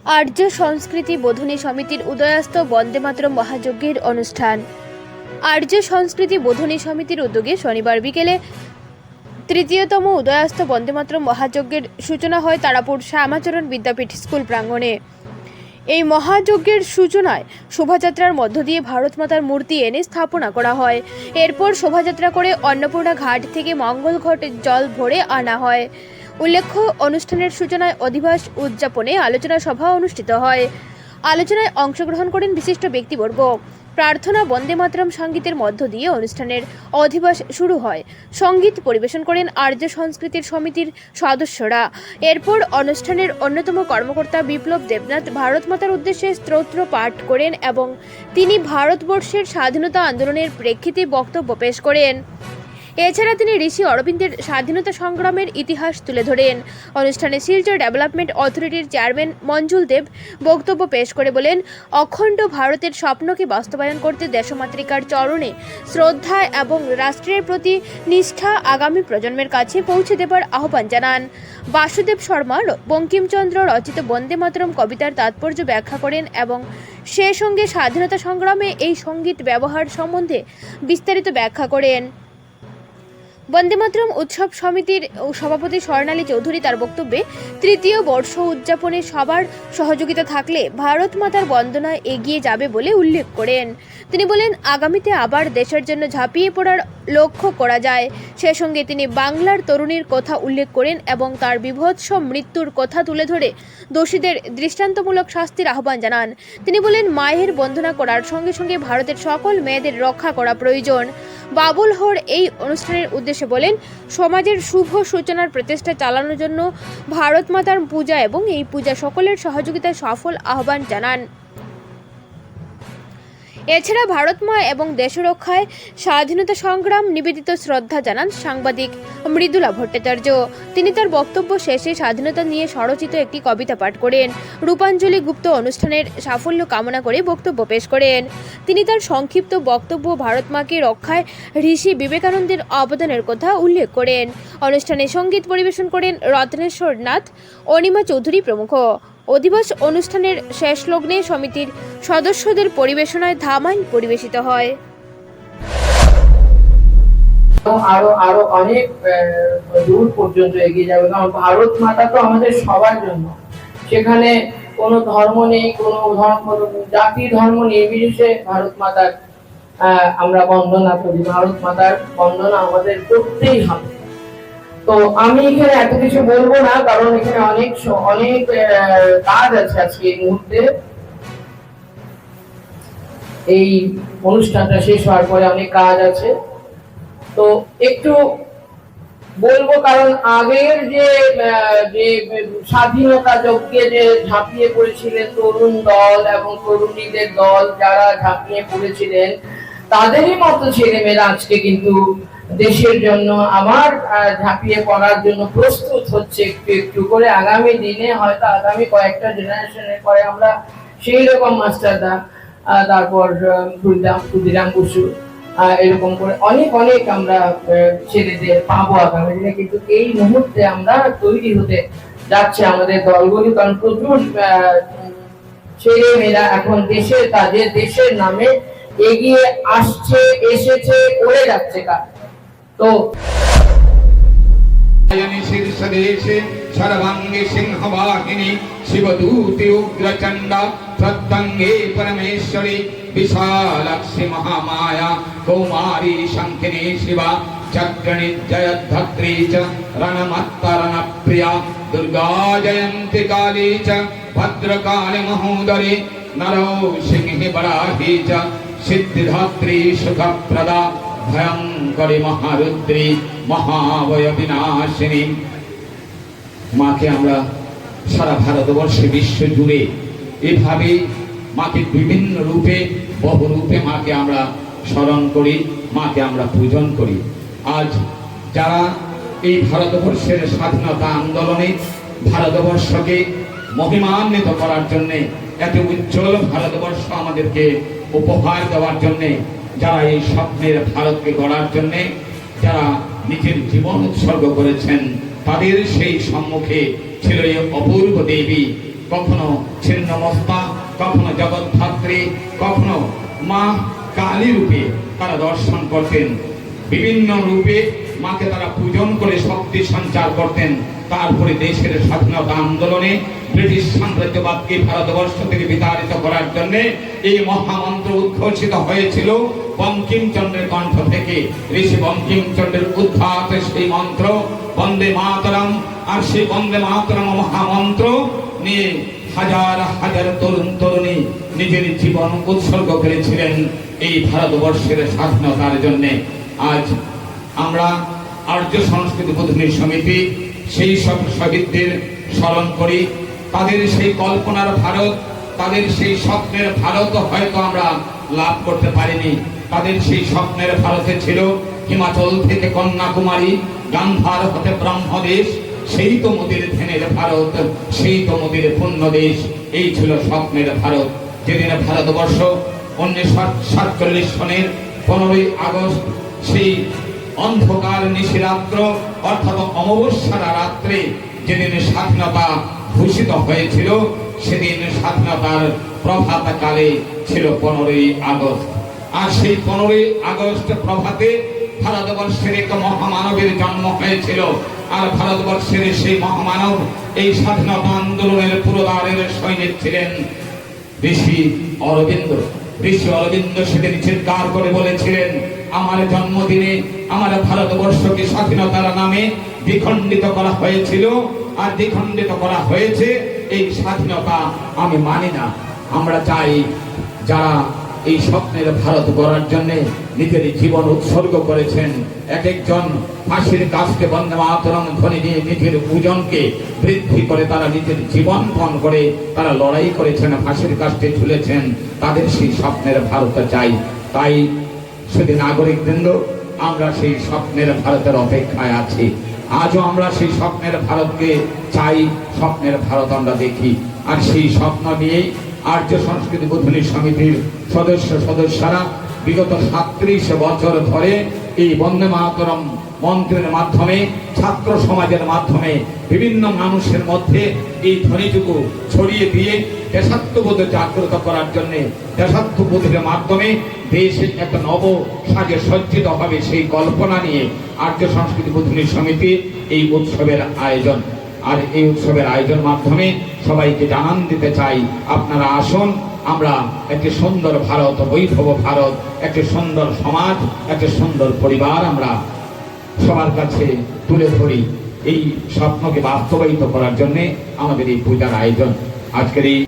আর্য সংস্কৃতি বোধনী সমিতির উদয়াস্ত বন্দে মাতরম মহাযজ্ঞের অনুষ্ঠান। আর্য সংস্কৃতি বোধনী সমিতির উদ্যোগে শনিবার বিকেলে তৃতীয়তম উদয়াস্ত বন্দে মাতরম মহাযজ্ঞের সূচনা হয় তারাপুর শ্যামাচরণ বিদ্যাপীঠ স্কুল প্রাঙ্গণে। এই মহাযজ্ঞের সূচনায় শোভাযাত্রার মধ্য দিয়ে ভারত মাতার মূর্তি এনে স্থাপনা করা হয়। এরপর শোভাযাত্রা করে অন্নপূর্ণা ঘাট থেকে মঙ্গল ঘটে জল ভরে আনা হয়। উল্লেখ্য, অনুষ্ঠানের সূচনায় অধিবাস উদযাপনে আলোচনা সভা অনুষ্ঠিত হয়। আলোচনায় অংশগ্রহণ করেন বিশিষ্ট ব্যক্তিবর্গ। প্রার্থনা বন্দে মাতরম সঙ্গীতের মধ্য দিয়ে অনুষ্ঠানের অধিবাস শুরু হয়। সঙ্গীত পরিবেশন করেন আর্য সংস্কৃতির সমিতির সদস্যরা। এরপর অনুষ্ঠানের অন্যতম কর্মকর্তা বিপ্লব দেবনাথ ভারত মাতার উদ্দেশ্যে স্তোত্র পাঠ করেন এবং তিনি ভারতবর্ষের স্বাধীনতা আন্দোলনের প্রেক্ষিতে বক্তব্য পেশ করেন। এছাড়া তিনি ঋষি অরবিন্দের স্বাধীনতা সংগ্রামের ইতিহাস তুলে ধরেন। অনুষ্ঠানে শিলচর ডেভেলপমেন্ট অথরিটির চেয়ারম্যান মঞ্জুল দেব বক্তব্য পেশ করে বলেন, অখণ্ড ভারতের স্বপ্নকে বাস্তবায়ন করতে দেশমাতৃকার চরণে শ্রদ্ধা এবং রাষ্ট্রের প্রতি নিষ্ঠা আগামী প্রজন্মের কাছে পৌঁছে দেবার আহ্বান জানান। বাসুদেব শর্মা বঙ্কিমচন্দ্র রচিত বন্দে মাতরম কবিতার তাৎপর্য ব্যাখ্যা করেন এবং সে সঙ্গে স্বাধীনতা সংগ্রামে এই সঙ্গীত ব্যবহার সম্বন্ধে বিস্তারিত ব্যাখ্যা করেন। বন্দে মাতরম উৎসব সমিতির সভাপতি স্বর্ণালী চৌধুরী তার বক্তব্যে তৃতীয় বর্ষ উদযাপনে সবার সহযোগিতা থাকলে ভারত মাতার বন্দনা এগিয়ে যাবে বলে উল্লেখ করেন। তিনি বলেন, আগামীতে আবার দেশের জন্য ঝাঁপিয়ে পড়ার লক্ষ্য করা যায়। সে সঙ্গে তিনি বাংলার তরুণীর কথা উল্লেখ করেন এবং তার বীভৎস মৃত্যুর কথা তুলে ধরে দোষীদের দৃষ্টান্তমূলক শাস্তির আহ্বান জানান। তিনি বলেন, মায়ের বন্দনা করার সঙ্গে সঙ্গে ভারতের সকল মেয়েদের রক্ষা করা প্রয়োজন। বাবুল হর এই অনুষ্ঠানের উদ্দেশ্যে বলেন, সমাজের শুভ সূচনার প্রচেষ্টা চালানোর জন্য ভারত মাতার পূজা এবং এই পূজা সকলের সহযোগিতায় সফল আহ্বান জানান। এছাড়া ভারত মা এবং দেশরক্ষায় স্বাধীনতা সংগ্রাম নিবেদিত শ্রদ্ধা জানান সাংবাদিক মৃদুলা ভট্টাচার্য। তিনি তার বক্তব্য শেষে স্বাধীনতা নিয়ে স্বরচিত একটি কবিতা পাঠ করেন। রূপাঞ্জলি গুপ্ত অনুষ্ঠানের সাফল্য কামনা করে বক্তব্য পেশ করেন। তিনি তার সংক্ষিপ্ত বক্তব্য ভারত মাকে রক্ষায় ঋষি বিবেকানন্দের অবদানের কথা উল্লেখ করেন। অনুষ্ঠানে সঙ্গীত পরিবেশন করেন রত্নেশ্বর নাথ, অনিমা চৌধুরী প্রমুখ। অধিবাস অনুষ্ঠানের শেষ লগ্নে সমিতির সদস্যদের পরিবেশনায় ধামাইল পরিবেশিত হয়। আরো আরো অনেক দূর পর্যন্ত এগিয়ে যাবে, কারণ ভারত মাতা তো আমাদের সবার জন্য। সেখানে কোনো ধর্ম নেই, কোনো জাতি ধর্ম নির্বিশেষে ভারত মাতার আমরা বন্দনা করি। ভারত মাতার বন্দনা আমাদের করতেই হবে। তো আমি এখানে এত কিছু বলবো না, কারণ এখানে অনেক অনেক কাজ আছে আজকে এই মুহূর্তে। এই অনুষ্ঠানটা শেষ হওয়ার পরে অনেক কাজ আছে, তো একটু বলবো। কারণ আগের যে স্বাধীনতা যজ্ঞে যে ঝাঁপিয়ে পড়েছিলেন তরুণ দল এবং তরুণীদের দল, যারা ঝাঁপিয়ে পড়েছিলেন, তাদেরই মতো ছেলেমেয়েরা আজকে কিন্তু দেশের জন্য আবার ঝাঁপিয়ে পড়ার জন্য প্রস্তুত হচ্ছে একটু একটু করে। আগামী দিনে হয়তো আগামী কয়েকটা জেনারেশনের পরে আমরা সেই রকম মাস্টারদা, তারপর ক্ষুদিরাম বসু, এরকম করে অনেক অনেক আমরা ছেলেদের পাবো আগামী দিনে। কিন্তু এই মুহূর্তে আমরা তৈরি হতে যাচ্ছে আমাদের দলগুলি, কারণ প্রচুর ছেলে মেয়েরা এখন দেশের কাজে দেশের নামে এগিয়ে আসছে, এসেছে, করে যাচ্ছে কাজ। তো सर्वांगे सिंहवाहिनी शिवदूति उग्रचंडा सत्तंगे परमेश्वरी विशालक्षी महामाया कौमारी शंखिनी शिवा चक्रणी जयद्धत्री च रणमत्तरणप्रिया दुर्गा जयंती काली च भद्रकाली महोदरी नरो सिंहि बराही च सिद्धिधात्री सुखप्रदा भयंकरी महारुद्री महावय विनाशिनी। মাকে আমরা সারা ভারতবর্ষে বিশ্ব জুড়ে এভাবে মাকে বিভিন্ন রূপে বহু রূপে মাকে আমরা স্মরণ করি, মাকে আমরা পূজন করি। আজ যারা এই ভারতবর্ষের স্বাধীনতা আন্দোলনে ভারতবর্ষকে মহিমান্বিত করার জন্যে, এত উজ্জ্বল ভারতবর্ষ আমাদেরকে উপহার দেওয়ার জন্যে, যারা এই স্বপ্নের ভারতকে গড়ার জন্যে যারা নিজের জীবন উৎসর্গ করেছেন, তাদের সেই সম্মুখে ছিল এই অপূর্ব দেবী। কখনো ছিন্নমস্তা, কখনো জগদ্ধাত্রী, কখনো মা কালী রূপে তারা দর্শন করতেন। বিভিন্ন রূপে মাকে তারা পূজন করে শক্তি সঞ্চার করতেন। তারপরে দেশের স্বাধীনতা আন্দোলনে ব্রিটিশ সাম্রাজ্যবাদকে ভারতবর্ষ থেকে বিতাড়িত করার জন্য এই মহামন্ত্র উদ্ঘোষিত হয়েছিল বঙ্কিমচন্দ্রের কণ্ঠ থেকে। ঋষি বঙ্কিমচন্দ্রের উদ্ধাত সেই মন্ত্র বন্দে মাতরম। আর সেই বন্দে মাতরম মহামন্ত্র নিয়ে হাজার হাজার তরুণ তরুণী নিজের জীবন উৎসর্গ করেছিলেন এই ভারতবর্ষের স্বাধীনতার জন্য। আজ আমরা আর্য সংস্কৃতি বোধনী সমিতি সেই সব শহীদদের স্মরণ করি। তাদের সেই কল্পনার ভারত, তাদের সেই স্বপ্নের ভারত হয়তো আমরা লাভ করতে পারিনি। তাদের সেই স্বপ্নের ভারতে ছিল হিমাচল থেকে কন্যাকুমারী, গান্ধার হতে ব্রহ্মদেশ, সেই তো মোদের ধ্যানের ভারত, সেই তো মোদের পুণ্য দেশ। এই ছিল স্বপ্নের ভারত। যেদিন ভারতবর্ষ 1947 সনের 15ই আগস্ট সেই অন্ধকার নিশিরাত্র অর্থাৎ অমাবস্যার রাত্রে যেদিন স্বাধীনতা ঘোষিত হয়েছিল, সেদিন স্বাধীনতার প্রভাতকালে ছিল 15ই আগস্ট। আর সেই 15ই আগস্ট প্রভাতে ভারতবর্ষের এক মহামানবের জন্ম হয়েছিল। আর ভারতবর্ষের সেই মহামানব এই স্বাধীনতা আন্দোলনের পুরোদারের সৈনিক ছিলেন ঋষি অরবিন্দ। ঋষি অরবিন্দ সেদিন চিৎকার করে বলেছিলেন, আমার জন্মদিনে আমার ভারতবর্ষকে স্বাধীনতার নামে দ্বিখণ্ডিত করা হয়েছিল, আর দ্বিখণ্ডিত করা হয়েছে। এই স্বাধীনতা আমি মানি না। আমরা চাই যারা এই স্বপ্নের ভারত গড়ার জন্য নিজের জীবন উৎসর্গ করেছেন, এক একজন ফাঁসির কাজকে বন্দে মাতরম ধ্বনি নিয়ে নিজের ওজনকে বৃদ্ধি করে তারা নিজের জীবন পণ করে তারা লড়াই করেছেন, ফাঁসির কাজকে ঝুলেছেন, তাদের সেই স্বপ্নের ভারত চাই। তাই সেদিন নাগরিকবৃন্দ আমরা সেই স্বপ্নের ভারতের অপেক্ষায় আছি। আজও আমরা সেই স্বপ্নের ভারতকে চাই, স্বপ্নের ভারত আমরা দেখি। আর সেই স্বপ্ন নিয়েই আর্য সংস্কৃতি বোধনী সমিতির সদস্যরা বিগত 37 বছর ধরে এই বন্দে মাতরম মন্ত্রের মাধ্যমে, ছাত্র সমাজের মাধ্যমে বিভিন্ন মানুষের মধ্যে এই ধ্বনিটুকু ছড়িয়ে দিয়ে দেশাত্মবোধ জাগ্রত করার জন্য, দেশাত্মবোধের মাধ্যমে দেশে একটা নব সাজে সজ্জিত হবে সেই কল্পনা নিয়ে আর্য সংস্কৃতি বোধনী সমিতি এই উৎসবের আয়োজন। আর এই উৎসবের আয়োজন মাধ্যমে সবাইকে জানান দিতে চাই, আপনারা আসুন, আমরা একটি সুন্দর ভারত, বৈভব ভারত, একটি সুন্দর সমাজ, একটি সুন্দর পরিবার আমরা সবার কাছে তুলে ধরি। এই স্বপ্নকে বাস্তবায়িত করার জন্য আমাদের এই পূজার আয়োজন। আজকের এই